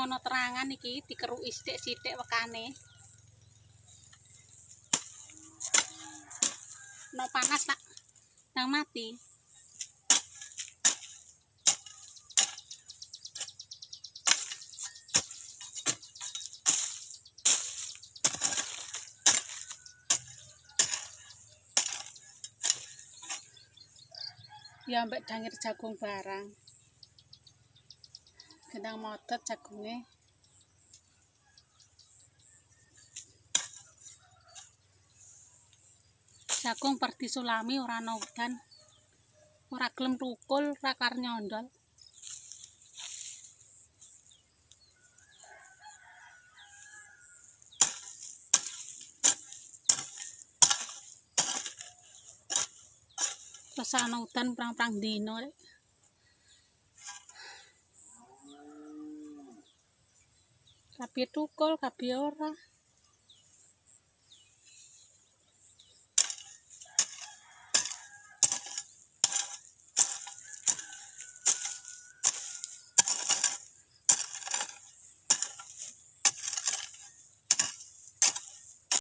ana terangan iki dikeruki sithik-sithik wekane. No panas tak nang mati. Ya mbek dangir jagung barang. Gendang modot jagunge. Jagung per disulami ora ana udan. Ora gelem tukul, ora kelar nyondol. Terus ana udan prang-prang dino rek. Kabeh tukul, kabeh ora.